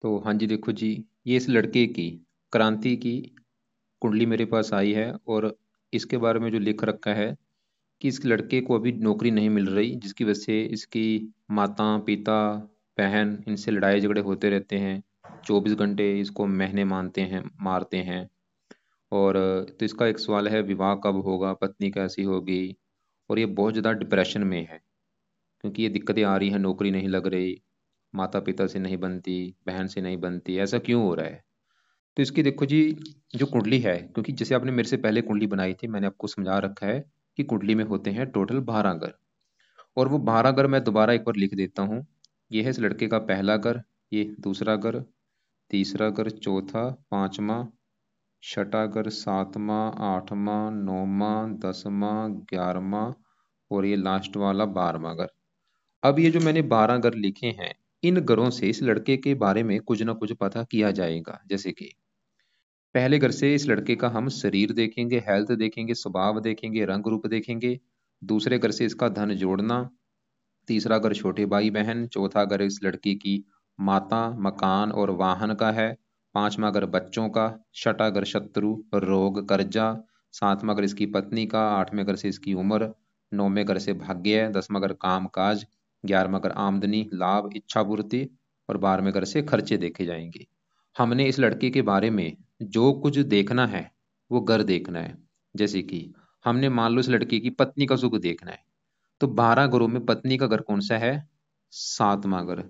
तो हाँ जी, देखो जी, ये इस लड़के की क्रांति की कुंडली मेरे पास आई है। और इसके बारे में जो लिख रखा है कि इस लड़के को अभी नौकरी नहीं मिल रही, जिसकी वजह से इसकी माता पिता बहन इनसे लड़ाई झगड़े होते रहते हैं। 24 घंटे इसको महीने मानते हैं, मारते हैं। और तो इसका एक सवाल है, विवाह कब होगा, पत्नी कैसी होगी। और ये बहुत ज़्यादा डिप्रेशन में है, क्योंकि ये दिक्कतें आ रही हैं, नौकरी नहीं लग रही, माता पिता से नहीं बनती, बहन से नहीं बनती। ऐसा क्यों हो रहा है? तो इसकी देखो जी, जो कुंडली है, क्योंकि जैसे आपने मेरे से पहले कुंडली बनाई थी, मैंने आपको समझा रखा है कि कुंडली में होते हैं टोटल 12 घर। और वो 12 घर मैं दोबारा एक बार लिख देता हूँ। ये है इस लड़के का पहला घर, ये दूसरा घर, तीसरा घर, चौथा, पांचवा, छठा घर, सातवां, आठवां, नौवां, दसवां, 11वां, और ये लास्ट वाला 12वां घर। अब ये जो मैंने 12 घर लिखे हैं, इन घरों से इस लड़के के बारे में कुछ ना कुछ पता किया जाएगा। जैसे कि पहले घर से इस लड़के का हम शरीर देखेंगे, हेल्थ देखेंगे, स्वभाव देखेंगे, रंग रूप देखेंगे। दूसरे घर से इसका धन जोड़ना। तीसरा घर छोटे भाई बहन। चौथा घर इस लड़की की माता, मकान और वाहन का है। पांचवा घर बच्चों का। छठा घर शत्रु, रोग, कर्जा। सातवां घर इसकी पत्नी का। आठवें घर से इसकी उम्र। नौवें घर से भाग्य। दसवां घर काम काज। 11वां घर आमदनी, लाभ, इच्छा पूर्ति। और 12वें घर से खर्चे देखे जाएंगे। हमने इस लड़के के बारे में जो कुछ देखना है, वो घर देखना है। जैसे कि हमने मान लो इस लड़के की पत्नी का सुख देखना है, तो 12 घरों में पत्नी का घर कौन सा है? सातवां घर।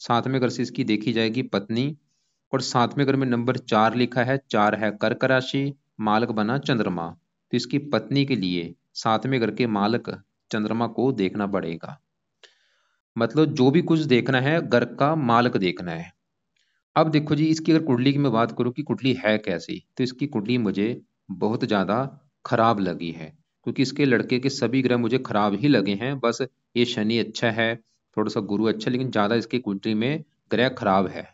सातवें घर से इसकी देखी जाएगी पत्नी। और सातवें घर में नंबर 4 लिखा है, 4 है कर्क राशि, मालक बना चंद्रमा। तो इसकी पत्नी के लिए सातवें घर के मालक चंद्रमा को देखना पड़ेगा। मतलब जो भी कुछ देखना है, घर का मालक देखना है। अब देखो जी, इसकी अगर कुंडली की मैं बात करूं कि कुंडली है कैसी, तो इसकी कुंडली मुझे बहुत ज्यादा खराब लगी है। क्योंकि इसके लड़के के सभी ग्रह मुझे खराब ही लगे हैं। बस ये शनि अच्छा है, थोड़ा सा गुरु अच्छा है, लेकिन ज्यादा इसकी कुंडली में ग्रह खराब है।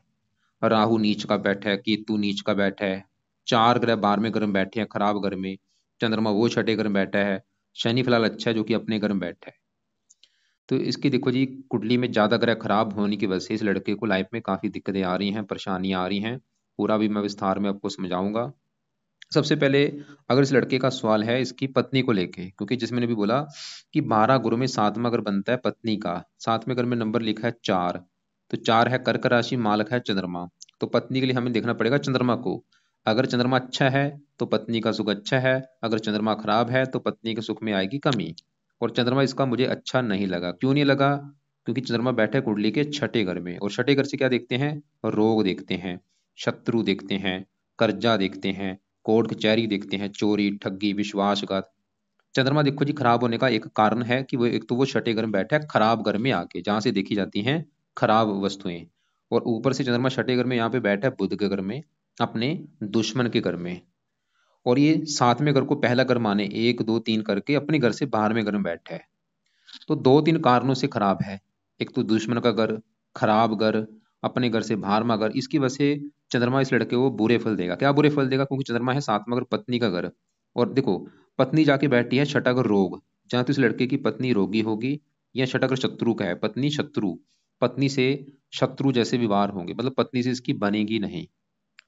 राहु नीच का बैठा है, केतु नीच का बैठा है, 4 ग्रह 12वें घर में बैठे हैं खराब घर में। चंद्रमा वो छठे घर में बैठा है। शनि फिलहाल अच्छा है, जो कि अपने घर में बैठा है। तो इसकी देखो जी, कुंडली में ज्यादा ग्रह खराब होने की वजह से इस लड़के को लाइफ में काफी दिक्कतें आ रही हैं, परेशानियां आ रही हैं। पूरा भी मैं विस्तार में आपको समझाऊंगा। सबसे पहले, अगर इस लड़के का सवाल है इसकी पत्नी को लेके, क्योंकि जिसमें मैंने भी बोला कि 12 घरों में सातवां घर बनता है पत्नी का। सातवें घर में नंबर लिखा है 4। तो 4 है कर्क राशि, मालक है चंद्रमा। तो पत्नी के लिए हमें देखना पड़ेगा चंद्रमा को। अगर चंद्रमा अच्छा है तो पत्नी का सुख अच्छा है। अगर चंद्रमा खराब है तो पत्नी के सुख में आएगी कमी। और चंद्रमा इसका मुझे अच्छा नहीं लगा। क्यों नहीं लगा? क्योंकि चंद्रमा बैठा है कुंडली के छठे घर में, और छठे घर से क्या देखते हैं? रोग देखते हैं, शत्रु देखते हैं, कर्जा देखते हैं, कोर्ट कचहरी देखते हैं, चोरी, ठगी, विश्वासघात। चंद्रमा देखो जी, खराब होने का एक कारण है कि वो एक तो वो छठे घर में बैठा है खराब घर में आके, जहां से देखी जाती हैं खराब वस्तुएं। और ऊपर से चंद्रमा छठे घर में यहाँ पे बैठा है बुध के घर में, अपने दुश्मन के घर में। और ये सातवें घर को पहला घर माने, 1 2 3 करके अपने घर से 12वें घर में बैठा है। तो 2 3 कारणों से खराब है। एक तो दुश्मन का घर, खराब घर, अपने घर से बाहर घर। इसकी वजह से चंद्रमा इस लड़के को बुरे फल देगा। क्या बुरे फल देगा? क्योंकि चंद्रमा है सातवां घर, पत्नी का घर। और देखो, पत्नी जाके बैठी है छठा घर रोग, जहां तो इस लड़के की पत्नी रोगी होगी। या छठा घर शत्रु का है, पत्नी शत्रु, पत्नी से शत्रु जैसे व्यवहार होंगे, मतलब पत्नी से इसकी बनेगी नहीं।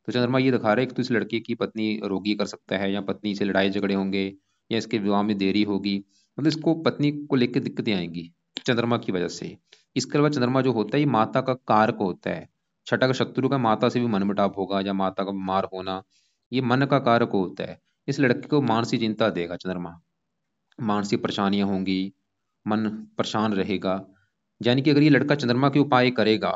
तो चंद्रमा ये दिखा रहा है कि तो इस लड़के की पत्नी रोगी कर सकता है, या पत्नी से लड़ाई झगड़े होंगे, या इसके विवाह में देरी होगी। मतलब इसको पत्नी को लेकर दिक्कतें आएंगी चंद्रमा की वजह से। इसके अलावा चंद्रमा जो होता है ये माता का कारक होता है। छठा का शत्रु का, माता से भी मनमुटाव होगा, या माता का बीमार होना, ये मन का कारक होता है। इस लड़के को मानसिक चिंता देगा चंद्रमा, मानसिक परेशानियां होंगी, मन परेशान रहेगा। यानी कि अगर ये लड़का चंद्रमा के उपाय करेगा,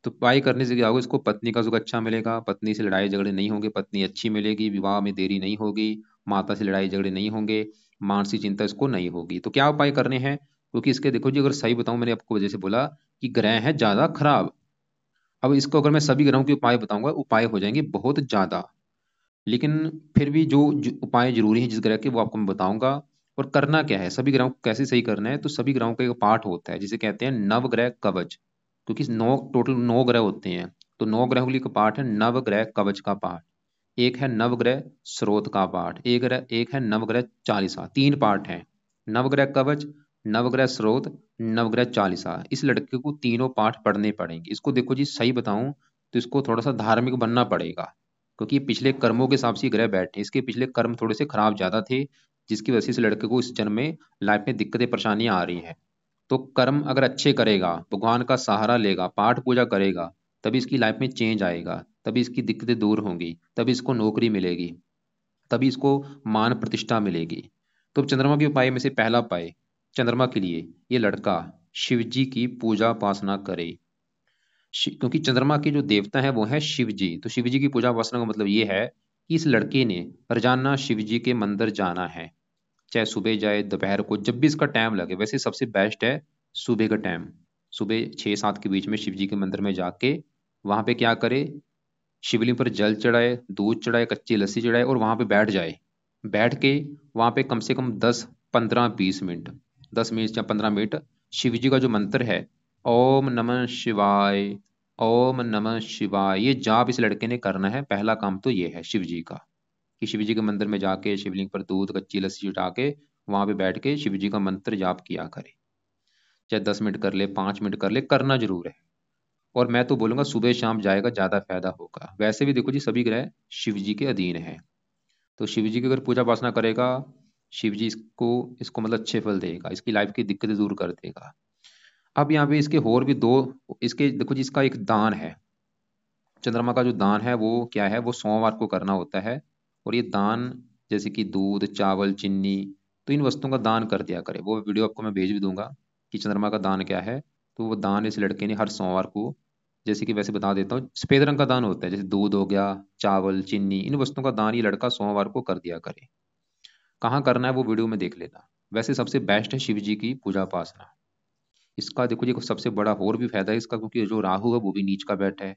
तो उपाय करने से क्या होगा? इसको पत्नी का सुख अच्छा मिलेगा, पत्नी से लड़ाई झगड़े नहीं होंगे, पत्नी अच्छी मिलेगी, विवाह में देरी नहीं होगी, माता से लड़ाई झगड़े नहीं होंगे, मानसिक चिंता इसको नहीं होगी। तो क्या उपाय करने हैं? क्योंकि इसके देखो जी, अगर सही बताऊं, मैंने आपको वजह से बोला कि ग्रह है ज्यादा खराब। अब इसको अगर मैं सभी ग्रहों के उपाय बताऊंगा, उपाय हो जाएंगे बहुत ज्यादा। लेकिन फिर भी जो उपाय जरूरी है जिस ग्रह के, वो आपको मैं बताऊंगा। और करना क्या है, सभी ग्रहों को कैसे सही करना है, तो सभी ग्रहों का एक पाठ होता है जिसे कहते हैं नवग्रह कवच। क्योंकि नौ, टोटल 9 ग्रह होते हैं। तो 9 ग्रहों के लिए एक पाठ है नवग्रह कवच का पाठ। एक है नवग्रह स्रोत का पाठ, एक है नवग्रह चालीसा। 3 पाठ हैं, नवग्रह कवच, नवग्रह स्रोत, नवग्रह चालीसा। इस लड़के को तीनों पाठ पढ़ने पड़ेंगे। इसको देखो जी, सही बताऊं तो इसको थोड़ा सा धार्मिक बनना पड़ेगा, क्योंकि पिछले कर्मों के हिसाब से ये ग्रह बैठे, इसके पिछले कर्म थोड़े से खराब ज़्यादा थे, जिसकी वजह से इस लड़के को इस जन्म में लाइफ में दिक्कतें परेशानियां आ रही हैं। तो कर्म अगर अच्छे करेगा, भगवान का सहारा लेगा, पाठ पूजा करेगा, तभी इसकी लाइफ में चेंज आएगा, तभी इसकी दिक्कतें दूर होंगी, तभी इसको नौकरी मिलेगी, तभी इसको मान प्रतिष्ठा मिलेगी। तो चंद्रमा के उपाय में से पहला उपाय चंद्रमा के लिए, ये लड़का शिव जी की पूजा उपासना करे। क्योंकि चंद्रमा के जो देवता है वो है शिव जी, तो शिव जी की पूजा उपासना का मतलब ये है कि इस लड़के ने रोजाना शिव जी के मंदिर जाना है, चाहे सुबह जाए दोपहर को, जब भी इसका टाइम लगे। वैसे सबसे बेस्ट है सुबह का टाइम, सुबह 6-7 के बीच में शिव जी के मंदिर में जाके वहां पे क्या करे, शिवलिंग पर जल चढ़ाए, दूध चढ़ाए, कच्ची लस्सी चढ़ाए और वहां पे बैठ जाए। बैठ के वहां पे कम से कम 10-15-20 मिनट, 10 मिनट या 15 मिनट शिव जी का जो मंत्र है, ओम नमः शिवाय, ओम नमः शिवाय, ये जाप इस लड़के ने करना है। पहला काम तो ये है शिव जी का, कि शिव जी के मंदिर में जाके शिवलिंग पर दूध कच्ची लस्सी चढ़ा के वहां पे बैठ के शिव जी का मंत्र जाप किया करे। चाहे 10 मिनट कर ले, 5 मिनट कर ले, करना जरूर है। और मैं तो बोलूंगा सुबह शाम जाएगा, ज्यादा फायदा होगा। वैसे भी देखो जी, सभी ग्रह शिव जी के अधीन है, तो शिव जी की अगर पूजा उपासना करेगा, शिव जी इसको इसको मतलब अच्छे फल देगा, इसकी लाइफ की दिक्कतें दूर कर देगा। अब यहाँ पे इसके और भी दो, इसके देखो जी, इसका एक दान है। चंद्रमा का जो दान है वो क्या है, वो सोमवार को करना होता है। और ये दान जैसे कि दूध, चावल, चीनी, तो इन वस्तुओं का दान कर दिया करे। वो वीडियो आपको मैं भेज भी दूंगा कि चंद्रमा का दान क्या है। तो वो दान इस लड़के ने हर सोमवार को, जैसे कि वैसे बता देता हूँ, सफेद रंग का दान होता है, जैसे दूध हो गया, चावल, चीनी, इन वस्तुओं का दान ये लड़का सोमवार को कर दिया करे। कहाँ करना है वो वीडियो में देख लेना। वैसे सबसे बेस्ट है शिव जी की पूजा उपासना। इसका देखो जी सबसे बड़ा और भी फायदा है इसका, क्योंकि जो राहु है वो भी नीच का बैठा है,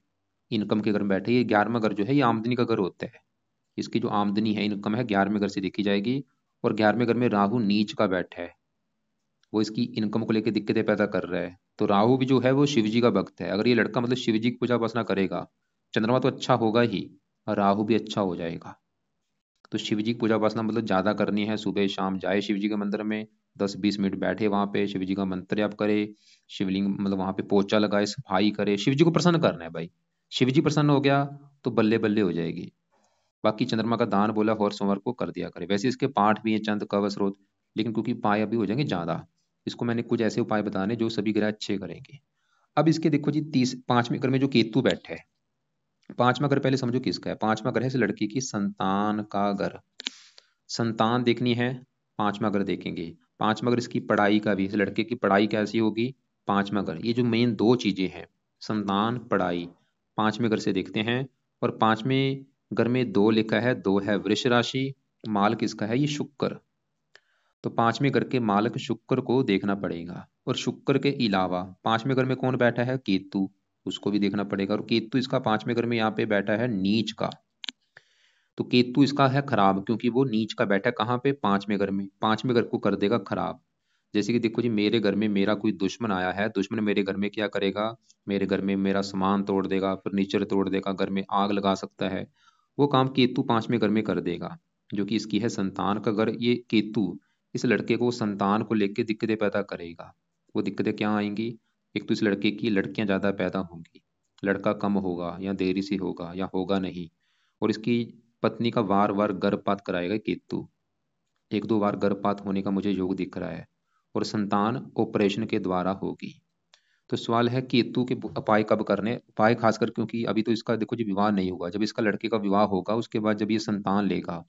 इनकम के घर में बैठे। ये 11वां घर जो है ये आमदनी का घर होता है, इसकी जो आमदनी है, इनकम है, 11वें घर से देखी जाएगी। और 11वें घर में राहु नीच का बैठा है, वो इसकी इनकम को लेकर दिक्कतें पैदा कर रहा है। तो राहु भी जो है वो शिव जी का भक्त है। अगर ये लड़का मतलब शिव जी की पूजा उपासना करेगा, चंद्रमा तो अच्छा होगा ही, और राहु भी अच्छा हो जाएगा। तो शिव जी की पूजा उपासना मतलब ज्यादा करनी है, सुबह शाम जाए शिव जी के मंदिर में, 10-20 मिनट बैठे वहां पे, शिव जी का मंत्र जाप करे, शिवलिंग मतलब वहां पे पोचा लगाए, सफाई करे, शिव जी को प्रसन्न करना है भाई। शिव जी प्रसन्न हो गया तो बल्ले बल्ले हो जाएगी। बाकी चंद्रमा का दान बोला और सोमवार को कर दिया करे। वैसे इसके पाठ भी हैं, चंद कवच स्रोत, लेकिन क्योंकि उपाय अभी हो जाएंगे ज्यादा, इसको मैंने कुछ ऐसे उपाय बताने जो सभी ग्रह अच्छे करेंगे। अब इसके देखो जी 5वें घर में जो केतु बैठे है, 5वां घर पहले समझो किसका है। 5वां घर है इस लड़की की संतान का घर, संतान देखनी है, 5वां घर देखेंगे। 5वां घर इसकी पढ़ाई का भी, इस लड़के की पढ़ाई कैसी होगी, 5वां घर। ये जो मेन दो चीजें हैं, संतान, पढ़ाई, 5वें घर से देखते हैं। और 5वें घर में दो लिखा है, दो है वृष राशि, माल किसका है, ये शुक्र। तो 5वें घर के मालक शुक्र को देखना पड़ेगा। और शुक्र के अलावा 5वें घर में कौन बैठा है, केतु, उसको भी देखना पड़ेगा। और केतु इसका 5वें घर में यहाँ पे बैठा है नीच का, तो केतु इसका है खराब, क्योंकि वो नीच का बैठा है कहाँ पे, 5वें घर में। 5वें घर को कर देगा खराब। जैसे कि देखो जी, मेरे घर में मेरा कोई दुश्मन आया है, दुश्मन मेरे घर में क्या करेगा, मेरे घर में मेरा सामान तोड़ देगा, फर्नीचर तोड़ देगा, घर में आग लगा सकता है। वो काम केतु 5वें घर में कर देगा, जो कि इसकी है संतान का घर। ये केतु इस लड़के को संतान को लेकर दिक्कतें पैदा करेगा। वो दिक्कतें क्या आएंगी, एक तो इस लड़के की लड़कियां ज्यादा पैदा होंगी, लड़का कम होगा या देरी से होगा या होगा नहीं। और इसकी पत्नी का वार वार गर्भपात कराएगा केतु, 1-2 बार गर्भपात होने का मुझे योग दिख रहा है। और संतान ऑपरेशन के द्वारा होगी। तो सवाल है केतु के उपाय कब करने, उपाय खासकर क्योंकि अभी तो इसका देखो जी विवाह नहीं हुआ, जब इसका लड़के का विवाह होगा उसके बाद जब ये संतान लेगा,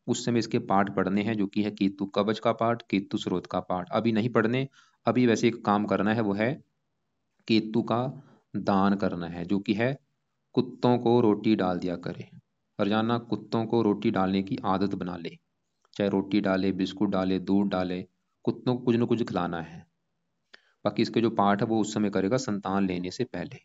उस समय इसके पाठ पढ़ने हैं, जो कि है केतु कवच का पाठ, केतु स्रोत का पाठ। अभी नहीं पढ़ने, अभी वैसे एक काम करना है, वो है केतु का दान करना है, जो कि है कुत्तों को रोटी डाल दिया करे। रोजाना कुत्तों को रोटी डालने की आदत बना ले, चाहे रोटी डाले, बिस्कुट डाले, दूध डाले, कुत्तों को कुछ न कुछ खिलाना है। बाकी इसके जो पाठ है वो उस समय करेगा संतान लेने से पहले।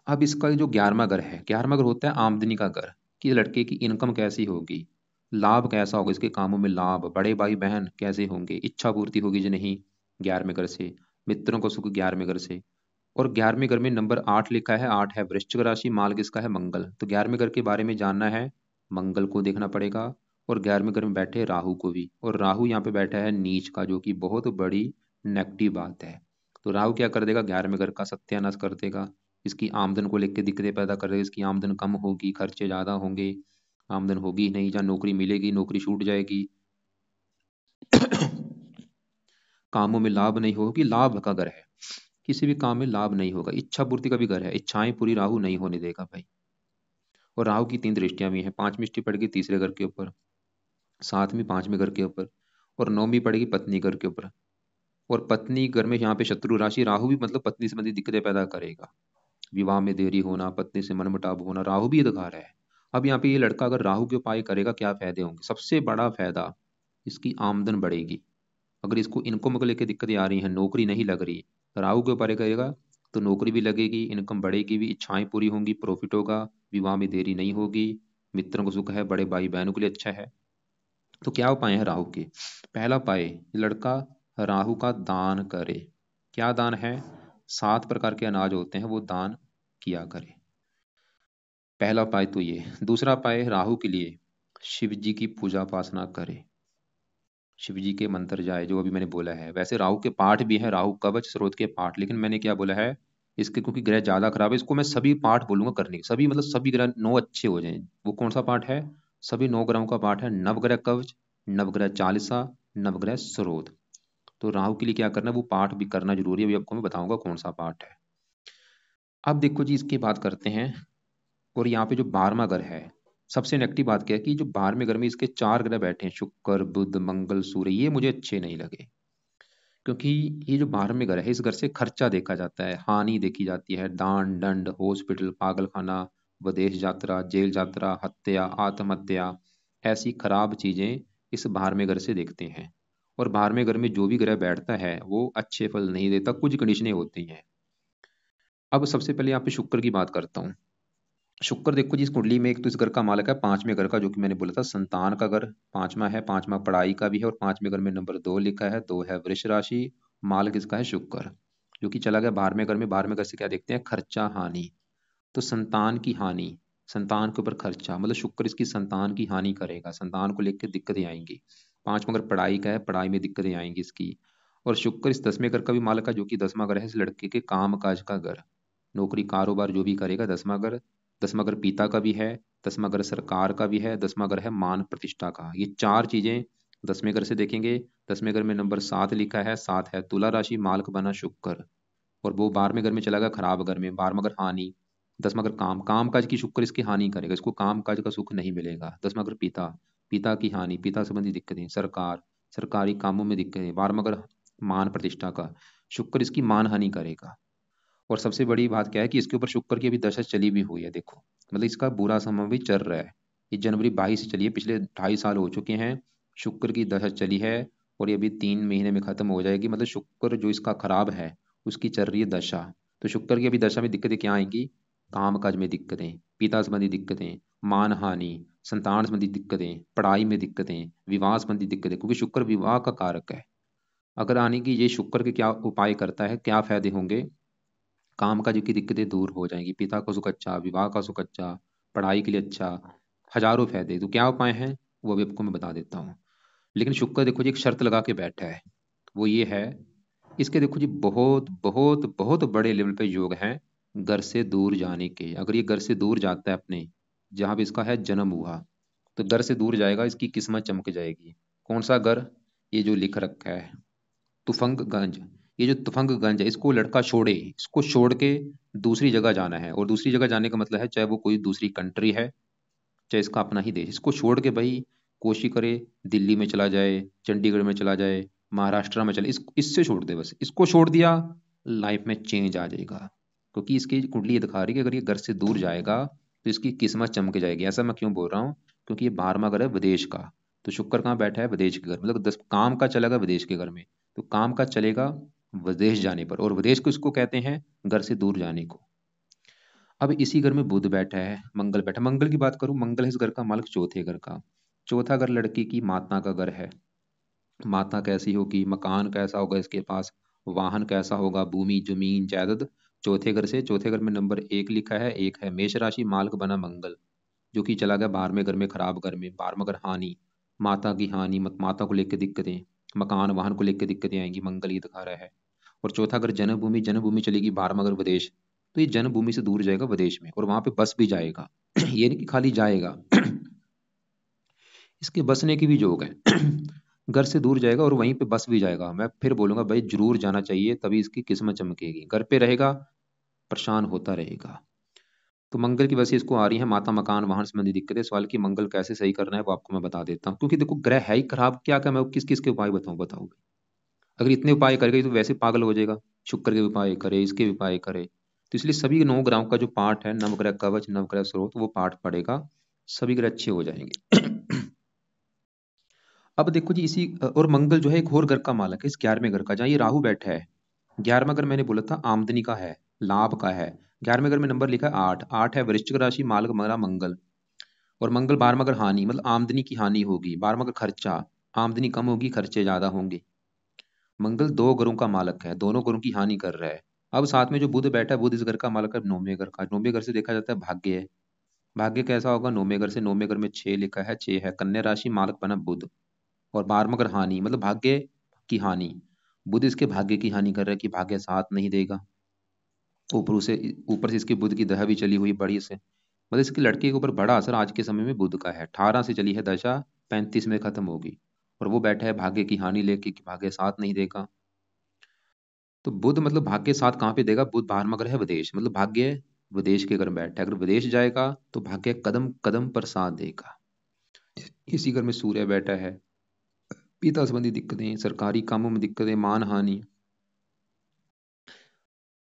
अब इसका जो 11वां घर है, 11वां घर होता है आमदनी का घर, कि लड़के की इनकम कैसी होगी, लाभ कैसा होगा, इसके कामों में लाभ, बड़े भाई बहन कैसे होंगे, इच्छा पूर्ति होगी जो नहीं, 11वें घर से, मित्रों को सुख 11वें घर से। और 11वें घर में नंबर 8 लिखा है, 8 है वृश्चिक राशि, माल किसका है, मंगल। तो 11वें घर के बारे में जानना है, मंगल को देखना पड़ेगा। और 11वें घर में बैठे राहु को भी, और राहु यहाँ पे बैठा है नीच का, जो कि बहुत बड़ी नेगेटिव बात है। तो राहु क्या कर देगा, 11वें घर का सत्यानाश कर देगा, इसकी आमदन को लेकर दिक्कतें पैदा कर रहे हैं, इसकी आमदन कम होगी, खर्चे ज़्यादा होंगे, आमदन होगी नहीं, जहाँ नौकरी मिलेगी नौकरी छूट जाएगी, कामों में लाभ नहीं होगी, लाभ का घर है, किसी भी काम में लाभ नहीं होगा, इच्छा पूर्ति का भी घर है, इच्छाएं पूरी राहु नहीं होने देगा भाई। और राहु की 3 दृष्टियां भी हैं, 5वीं दृष्टि पड़ेगी तीसरे घर के ऊपर, 7वीं 5वें घर के ऊपर, और 9वीं पड़ेगी पत्नी घर के ऊपर। और पत्नी घर में यहाँ पे शत्रु राशि राहु भी, मतलब पत्नी संबंधी दिक्कतें पैदा करेगा, विवाह में देरी होना, पत्नी से मनमुटाव होना, राहु भी ये दिखा रहा है। अब यहाँ पे ये लड़का अगर राहु के उपाय करेगा क्या फायदे होंगे? सबसे बड़ा फायदा, इसकी आमदन बढ़ेगी। अगर इसको इनकम को लेकर दिक्कतें आ रही हैं, नौकरी नहीं लग रही, राहु के उपाय करेगा तो नौकरी भी लगेगी, इनकम बढ़ेगी भी, इच्छाएं पूरी होंगी, प्रॉफिट होगा, विवाह में देरी नहीं होगी, मित्रों को सुख है, बड़े भाई बहनों के लिए अच्छा है। तो क्या उपाय है राहु के? पहला उपाय, ये लड़का राहु का दान करे। क्या दान है? 7 प्रकार के अनाज होते हैं, वो दान किया करे। पहला उपाय तो ये। दूसरा उपाय, राहु के लिए शिव जी की पूजा उपासना करे, शिव जी के मंत्र जाए, जो अभी मैंने बोला है। वैसे राहु के पाठ भी हैं, राहु कवच, स्रोत के पाठ, लेकिन मैंने क्या बोला है, इसके क्योंकि ग्रह ज्यादा खराब है, इसको मैं सभी पाठ बोलूंगा करने के, सभी मतलब सभी ग्रह 9 अच्छे हो जाएं। वो कौन सा पाठ है? सभी 9 ग्रहों का पाठ है, नवग्रह कवच, नवग्रह चालीसा, नवग्रह स्रोत। तो राहु के लिए क्या करना है, वो पाठ भी करना जरूरी है, अभी आपको मैं बताऊंगा कौन सा पाठ है। अब देखो जी, इसकी बात करते हैं। और यहाँ पे जो 12वां घर है, सबसे नेगेटिव बात क्या है कि जो 12वें घर में इसके 4 ग्रह बैठे हैं, शुक्र बुध मंगल सूर्य, ये मुझे अच्छे नहीं लगे। क्योंकि ये जो 12वें घर है, इस घर से खर्चा देखा जाता है, हानि देखी जाती है, दान दंड, हॉस्पिटल, पागलखाना, विदेश यात्रा, जेल यात्रा, हत्या, आत्महत्या, ऐसी खराब चीजें इस 12वें घर से देखते हैं। और 12वें घर में जो भी ग्रह बैठता है वो अच्छे फल नहीं देता, कुछ कंडीशनें होती हैं। अब सबसे पहले यहाँ पे शुक्र की बात करता हूँ। शुक्र देखो जी, इस कुंडली में एक तो इस घर का मालक है 5वें घर का, जो कि मैंने बोला था संतान का घर, 5वां है, 5वां पढ़ाई का भी है, और 5वें घर में नंबर 2 लिखा है, 2 है वृष राशि, मालक इसका है शुक्र, जो कि चला गया 12वें घर में। 12वें घर से क्या देखते हैं? खर्चा हानि। तो संतान की हानि, संतान के ऊपर खर्चा, मतलब शुक्र इसकी संतान की हानि करेगा, संतान को लेकर दिक्कतें आएंगी। 5वां घर पढ़ाई का है, पढ़ाई में दिक्कतें आएंगी इसकी। और शुक्र इस 10वें घर का भी मालक है, जो कि 10वां घर है इस लड़के के काम काज का घर, नौकरी कारोबार जो भी करेगा, 10वां घर। 10वां घर पिता का भी है, 10वां घर सरकार का भी है, 10वां घर है मान प्रतिष्ठा का। ये 4 चीजें 10वें घर से देखेंगे। 10वें घर में नंबर 7 लिखा है, 7 है तुला राशि, मालक बना शुक्र। और वो 12वें घर में चला गया खराब घर में, 12वां घर हानि। 10वां घर काम, काम काज की शुक्र इसकी हानि करेगा, इसको काम काज का सुख नहीं मिलेगा। 10वां घर पिता, पिता की हानि, पिता संबंधी दिक्कतें, सरकार, सरकारी कामों में दिक्कतें। 12वां घर मान प्रतिष्ठा का, शुक्र इसकी मान हानि करेगा। और सबसे बड़ी बात क्या है कि इसके ऊपर शुक्र की अभी दशा चली भी हुई है, देखो, मतलब इसका बुरा समय भी चल रहा है। ये जनवरी 22 से चली है, पिछले 2.5 साल हो चुके हैं, शुक्र की दशा चली है। और ये अभी 3 महीने में खत्म हो जाएगी, मतलब शुक्र जो इसका खराब है उसकी चल रही है दशा। तो शुक्र की अभी दशा में दिक्कतें क्या आएंगी? काम काज में दिक्कतें, पिता संबंधी दिक्कतें, मान हानि, संतान संबंधी दिक्कतें, पढ़ाई में दिक्कतें, विवाह संबंधी दिक्कतें, क्योंकि शुक्र विवाह का कारक है। अगर आने की ये शुक्र के क्या उपाय करता है, क्या फायदे होंगे? काम काज की दिक्कतें दूर हो जाएंगी, पिता का सुख अच्छा, विवाह का सुख अच्छा, पढ़ाई के लिए अच्छा, हजारों फायदे। तो क्या उपाय हैं वो भी आपको मैं बता देता हूँ। लेकिन शुक्र देखो जी एक शर्त लगा के बैठा है, वो ये है, इसके देखो जी बहुत बहुत बहुत बड़े लेवल पे योग हैं घर से दूर जाने के। अगर ये घर से दूर जाता है अपने, जहाँ भी इसका है जन्म हुआ, तो घर से दूर जाएगा, इसकी किस्मत चमक जाएगी। कौन सा घर? ये जो लिख रखा है तुफंगगंज, ये जो तुफंगगंज है, इसको लड़का छोड़े, इसको छोड़ के दूसरी जगह जाना है। और दूसरी जगह जाने का मतलब है चाहे वो कोई दूसरी कंट्री है, चाहे इसका अपना ही देश, इसको छोड़ के भाई कोशिश करे दिल्ली में चला जाए, चंडीगढ़ में चला जाए, महाराष्ट्र में चले, इससे छोड़ दे, बस इसको छोड़ दिया, लाइफ में चेंज आ जाएगा। क्योंकि इसकी कुंडली ये दिखा रही है कि अगर ये घर से दूर जाएगा तो इसकी किस्मत चमक जाएगी। ऐसा मैं क्यों बोल रहा हूँ? क्योंकि ये 12वां घर है विदेश का। तो शुक्र कहाँ बैठा है? विदेश के घर, मतलब 10 काम का चलेगा विदेश के घर में। तो काम का चलेगा विदेश जाने पर, और विदेश को इसको कहते हैं घर से दूर जाने को। अब इसी घर में बुध बैठा है, मंगल बैठा। मंगल की बात करूं, मंगल है इस घर का मालिक, चौथे घर का। चौथा घर लड़की की माता का घर है। माता कैसी होगी, मकान कैसा होगा इसके पास, वाहन कैसा होगा, भूमि जमीन जायदाद। चौथे घर से, चौथे घर में नंबर 1 लिखा है, 1 है मेष राशि, मालिक बना मंगल, जो कि चला गया 12वें घर में, खराब घर में। 12वां घर हानि, माता की हानि, माता को लेकर दिक्कतें, मकान वाहन को लेकर दिक्कतें आएंगी, मंगल ही दिखा रहा है। और चौथा घर जन्मभूमि, जन्मभूमि चलेगी 12वां घर विदेश, तो ये जन्मभूमि से दूर जाएगा विदेश में, और वहां पे बस भी जाएगा। ये नहीं कि खाली जाएगा, इसके बसने की भी जोग है। घर से दूर जाएगा और वहीं पे बस भी जाएगा। मैं फिर बोलूंगा भाई जरूर जाना चाहिए, तभी इसकी किस्मत चमकेगी। घर पे रहेगा परेशान होता रहेगा। तो मंगल की वजह से इसको आ रही है माता, मकान, वाहन संबंधी दिक्कतें। सवाल की मंगल कैसे सही करना है वो आपको मैं बता देता हूँ, क्योंकि देखो ग्रह है ही खराब, क्या क्या मैं किस किस के उपाय बताऊं, बताओ। अगर इतने उपाय करेगा तो वैसे पागल हो जाएगा। शुक्र के उपाय करे, इसके उपाय करे। तो इसलिए सभी 9 ग्रहों का जो पाठ है, नवग्रह कवच, नवग्रह स्रोत, वो पाठ पड़ेगा, सभी ग्रह अच्छे हो जाएंगे। अब देखो जी, इसी और मंगल जो है एक और घर का मालक है, इस 11वें घर का, जहाँ ये राहु बैठा है। 11वां घर मैंने बोला था आमदनी का है, लाभ का है। 11वें घर में नंबर लिखा है 8, 8 है वृश्चिक राशि, मालक मेरा मंगल। और मंगल 12वां घर हानि, मतलब आमदनी की हानि होगी। 12वां घर खर्चा, आमदनी कम होगी, खर्चे ज्यादा होंगे। मंगल 2 घरों का मालक है, दोनों घरों की हानि कर रहा है। अब साथ में जो बुध बैठा है, बुध इस घर का मालक है 9वें घर का। 9वें घर से देखा जाता है भाग्य है। भाग्य कैसा होगा 9वें घर से? 9वें घर में 6 लिखा है, 6 है कन्या राशि, मालक बना बुध। और 12वां घर हानि, मतलब भाग्य की हानि। बुध इसके भाग्य की हानि कर रहा है कि भाग्य साथ नहीं देगा। ऊपर से इसके बुध की दशा भी चली हुई बड़ी से, मतलब इसके लड़के के ऊपर बड़ा असर आज के समय में बुध का है। 18 से चली है दशा, 35 में खत्म होगी। और वो बैठा है भाग्य की हानि लेके कि भाग्य साथ नहीं देगा। तो बुध मतलब भाग्य साथ कहाँ पे देगा? बुध 12वां ग्रह है विदेश, मतलब भाग्य विदेश के घर में बैठा है। अगर विदेश जाएगा तो भाग्य कदम कदम पर साथ देगा। इसी घर में सूर्य बैठा है, पिता संबंधी दिक्कतें, सरकारी कामों में दिक्कतें, मान हानि।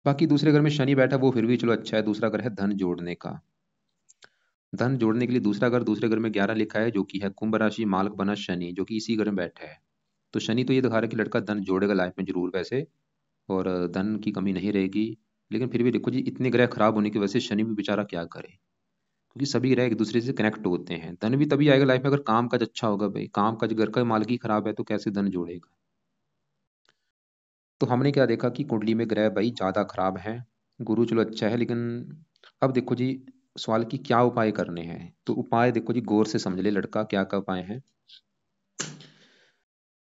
बाकी दूसरे घर में शनि बैठा, वो फिर भी चलो अच्छा है, दूसरा घर है धन जोड़ने का। धन जोड़ने के लिए दूसरा घर, दूसरे घर में 11 लिखा है, जो कि है कुंभ राशि, मालक बना शनि, जो कि इसी घर में बैठा है। तो शनि तो ये दिखा रहा है कि लड़का धन जोड़ेगा लाइफ में जरूर वैसे, और धन की कमी नहीं रहेगी। लेकिन फिर भी देखो जी, इतने ग्रह खराब होने की वजह से शनि भी बेचारा क्या करे, क्योंकि सभी ग्रह एक दूसरे से कनेक्ट होते हैं। धन भी तभी आएगा लाइफ में अगर काम काज अच्छा होगा। भाई काम काज, घर का मालिक ही खराब है तो कैसे धन जोड़ेगा? तो हमने क्या देखा कि कुंडली में ग्रह भाई ज्यादा खराब है। गुरु चलो अच्छा है, लेकिन अब देखो जी, सवाल की क्या उपाय करने हैं। तो उपाय देखो जी, गौर से समझ ले लड़का, क्या क्या उपाय है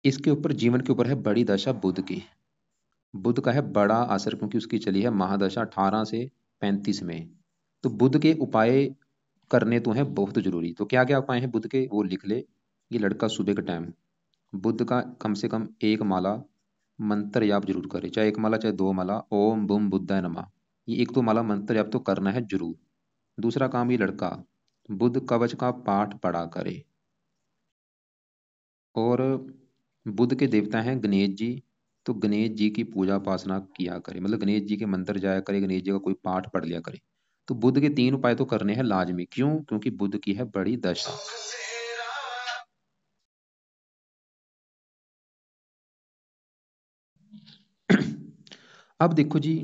इसके ऊपर। जीवन के ऊपर है बड़ी दशा बुध की। बुध का है बड़ा असर, क्योंकि उसकी चली है महादशा 18 से 35 में। तो बुध के उपाय करने तो हैं बहुत जरूरी। तो क्या क्या उपाय हैं बुध के, वो लिख ले। ये लड़का सुबह के टाइम बुध का कम से कम 1 माला मंत्र जाप जरूर करे, चाहे 1 माला चाहे 2 माला, ओम बुम बुद्धाय नमः। ये एक तो माला मंत्र जाप तो करना है जरूर। दूसरा काम, ये लड़का बुध कवच का पाठ पढ़ा करे। और बुध के देवता हैं गणेश जी, तो गणेश जी की पूजा उपासना किया करे, मतलब गणेश जी के मंदिर जाया करे, गणेश जी का कोई पाठ पढ़ लिया करे। तो बुध के 3 उपाय तो करने हैं लाजमी। क्यों? क्योंकि बुध की है बड़ी दशा। अब देखो जी,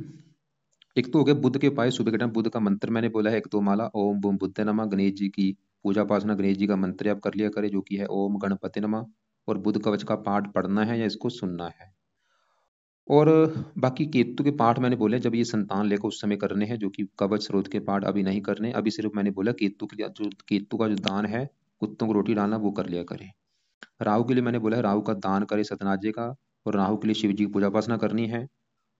एक तो हो गया बुध के उपाय सुबह के टाइम। बुध का मंत्र मैंने बोला है 1 2 माला, ओम बूम बुद्ध नमः। गणेश जी की पूजा उपासना, गणेश जी का मंत्र आप कर लिया करे, जो कि है ओम गणपति नमः। और बुध कवच का पाठ पढ़ना है या इसको सुनना है। और बाकी केतु के पाठ मैंने बोले जब ये संतान लेकर उस समय करने हैं, जो कि कवच स्रोत के पाठ अभी नहीं करने। अभी सिर्फ मैंने बोला केतु के लिए, जो केतु का जो दान है, कुत्तों को रोटी डालना, वो कर लिया करे। राहु के लिए मैंने बोला है राहु का दान करे सतनाजे का, और राहु के लिए शिव जी की पूजा उपासना करनी है।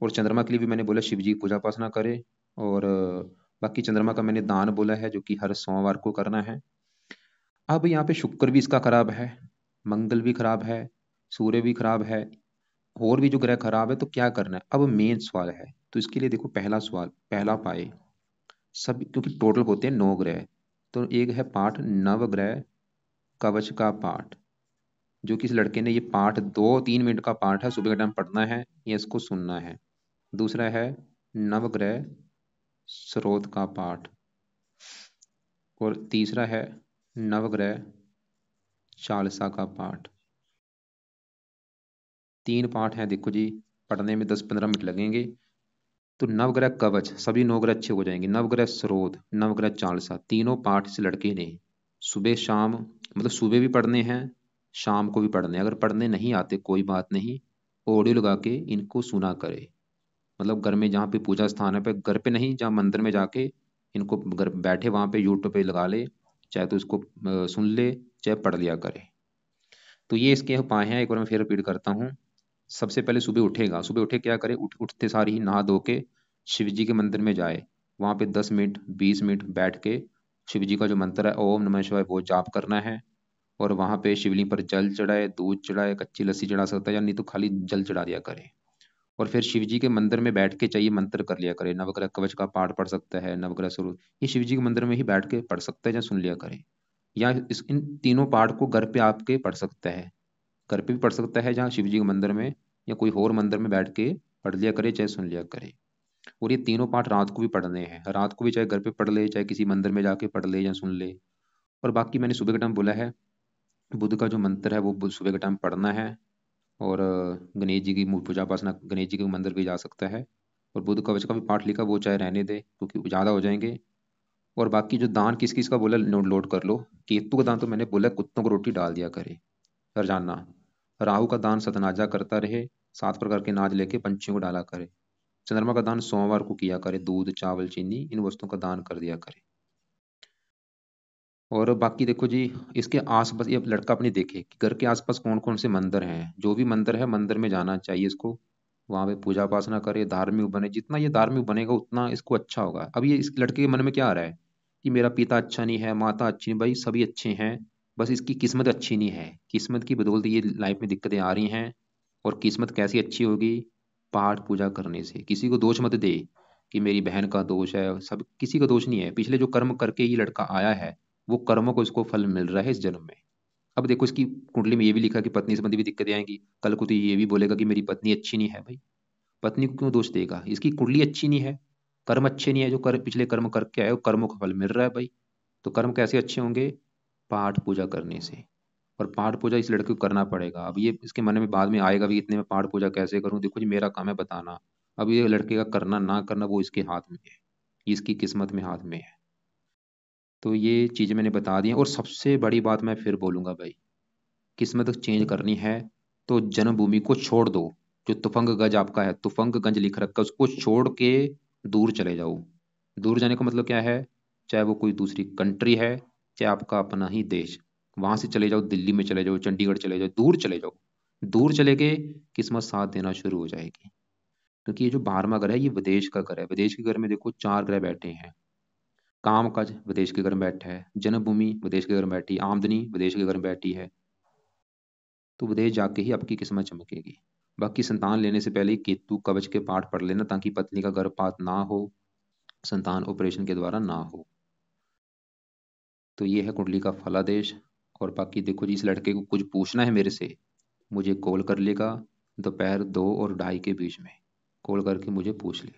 और चंद्रमा के लिए भी मैंने बोला शिव जी की पूजा उपासना करे। और बाकी चंद्रमा का मैंने दान बोला है, जो कि हर सोमवार को करना है। अब यहाँ पे शुक्र भी इसका खराब है, मंगल भी खराब है, सूर्य भी खराब है, और भी जो ग्रह खराब है। तो क्या करना है? अब मेन सवाल है। तो इसके लिए देखो, पहला सवाल, पहला पाए सब, क्योंकि टोटल होते हैं 9 ग्रह। तो एक है पाठ नवग्रह कवच का पाठ, जो कि इस लड़के ने ये पाठ 2 3 मिनट का पाठ है, सुबह के टाइम पढ़ना है या इसको सुनना है। दूसरा है नवग्रह स्रोत का पाठ। और तीसरा है नवग्रह चालीसा का पाठ। 3 पाठ हैं देखो जी, पढ़ने में 10 15 मिनट लगेंगे। तो नवग्रह कवच, सभी 9 ग्रह अच्छे हो जाएंगे। नवग्रह स्रोत, नवग्रह चालीसा, तीनों पाठ इस लड़के ने सुबह शाम, मतलब सुबह भी पढ़ने हैं, शाम को भी पढ़ने हैं। अगर पढ़ने नहीं आते कोई बात नहीं, ऑडियो लगा के इनको सुना करे। मतलब घर में जहाँ पे पूजा स्थान है पे, घर पे नहीं, जहाँ मंदिर में जाके इनको घर बैठे वहां पे यूट्यूब पे लगा ले, चाहे तो इसको सुन ले, चाहे पढ़ लिया करे। तो ये इसके उपाय हैं, एक बार मैं फिर रिपीट करता हूँ। सबसे पहले सुबह उठेगा, सुबह उठे क्या करे, उठते सार ही नहा धो के शिव जी के मंदिर में जाए, वहाँ पे 10 मिनट 20 मिनट बैठ के शिव जी का जो मंत्र है ओम नमः शिवाय वो जाप करना है। और वहाँ पे शिवलिंग पर जल चढ़ाए, दूध चढ़ाए, कच्ची लस्सी चढ़ा सकता है, या नहीं तो खाली जल चढ़ा दिया करे। और फिर शिव जी के मंदिर में बैठ के चाहिए मंत्र कर लिया करे, नवग्रह कवच का पाठ पढ़ सकता है, नवग्रह स्वरूप ये शिव जी के मंदिर में ही बैठ के पढ़ सकता है या सुन लिया करे। या इस इन तीनों पाठ को घर पे आपके पढ़ सकता है, घर पे भी पढ़ सकता है जहाँ शिव जी के मंदिर में, या कोई और मंदिर में बैठ के पढ़ लिया करे चाहे सुन लिया करे। और ये तीनों पाठ रात को भी पढ़ने हैं, रात को भी चाहे घर पे पढ़ ले चाहे किसी मंदिर में जाके पढ़ ले या सुन ले। और बाकी मैंने सुबह के टाइम बोला है, बुद्ध का जो मंत्र है वो सुबह के टाइम पढ़ना है। और गणेश जी की पूजा उपासना, गणेश जी के मंदिर भी जा सकता है। और बुद्ध कवच का भी पाठ लिखा वो चाहे रहने दे क्योंकि ज़्यादा हो जाएंगे। और बाकी जो दान किस किस का बोला नोट लोड कर लो। केतु का दान तो मैंने बोला कुत्तों को रोटी डाल दिया करे रोजाना। राहु का दान सतनाजा करता रहे, 7 प्रकार के नाज लेके पंछियों को डाला करे। चंद्रमा का दान सोमवार को किया करे, दूध चावल चीनी इन वस्तुओं का दान कर दिया करे। और बाकी देखो जी, इसके आसपास ये लड़का अपनी देखे कि घर के आसपास कौन कौन से मंदिर हैं, जो भी मंदिर है मंदिर में जाना चाहिए इसको। वहां पे पूजा उपासना करे, धार्मिक बने, जितना ये धार्मिक बनेगा उतना इसको अच्छा होगा। अब ये इस लड़के के मन में क्या आ रहा है कि मेरा पिता अच्छा नहीं है, माता अच्छी नहीं, भाई सभी अच्छे हैं, बस इसकी किस्मत अच्छी नहीं है। किस्मत की बदौलत ये लाइफ में दिक्कतें आ रही हैं। और किस्मत कैसी अच्छी होगी? पाठ पूजा करने से। किसी को दोष मत दे कि मेरी बहन का दोष है, सब किसी का दोष नहीं है। पिछले जो कर्म करके ये लड़का आया है वो कर्मों को इसको फल मिल रहा है इस जन्म में। अब देखो इसकी कुंडली में ये भी लिखा कि पत्नी संबंधी भी दिक्कतें आएंगी, कल को तो ये भी बोलेगा कि मेरी पत्नी अच्छी नहीं है। भाई पत्नी को क्यों दोष देगा? इसकी कुंडली अच्छी नहीं है, कर्म अच्छे नहीं है, जो पिछले कर्म करके आए वो कर्मों का फल मिल रहा है भाई। तो कर्म कैसे अच्छे होंगे? पाठ पूजा करने से। और पाठ पूजा इस लड़के को करना पड़ेगा। अब ये इसके मन में बाद में आएगा भी इतने में पाठ पूजा कैसे करूं, देखो जी मेरा काम है बताना। अब ये लड़के का करना ना करना वो इसके हाथ में है, इसकी किस्मत में हाथ में है। तो ये चीज़ें मैंने बता दी हैं। और सबसे बड़ी बात मैं फिर बोलूंगा भाई, किस्मत चेंज करनी है तो जन्मभूमि को छोड़ दो। जो तुफंग गंज आपका है, तुफंग गंज लिख रखा है, उसको छोड़ के दूर चले जाओ। दूर जाने का मतलब क्या है? चाहे वो कोई दूसरी कंट्री है, चाहे आपका अपना ही देश, वहां से चले जाओ, दिल्ली में चले जाओ, चंडीगढ़ चले जाओ, दूर चले जाओ। दूर चले के किस्मत साथ देना शुरू हो जाएगी। क्योंकि ये जो 12वां घर है ये विदेश का घर है। विदेश के घर में देखो 4 ग्रह बैठे हैं। काम काज विदेश के घर में बैठा है, जन्मभूमि विदेश के घर में बैठी, आमदनी विदेश के घर में बैठी है। तो विदेश जाके ही आपकी किस्मत चमकेगी। बाकी संतान लेने से पहले ही केतु कवच के पाठ पढ़ लेना ताकि पत्नी का गर्भपात ना हो, संतान ऑपरेशन के द्वारा ना हो। तो ये है कुंडली का फलादेश। और बाकी देखो जी, इस लड़के को कुछ पूछना है मेरे से, मुझे कॉल कर लेगा, दोपहर 2 और 2:30 के बीच में कॉल करके मुझे पूछ ले।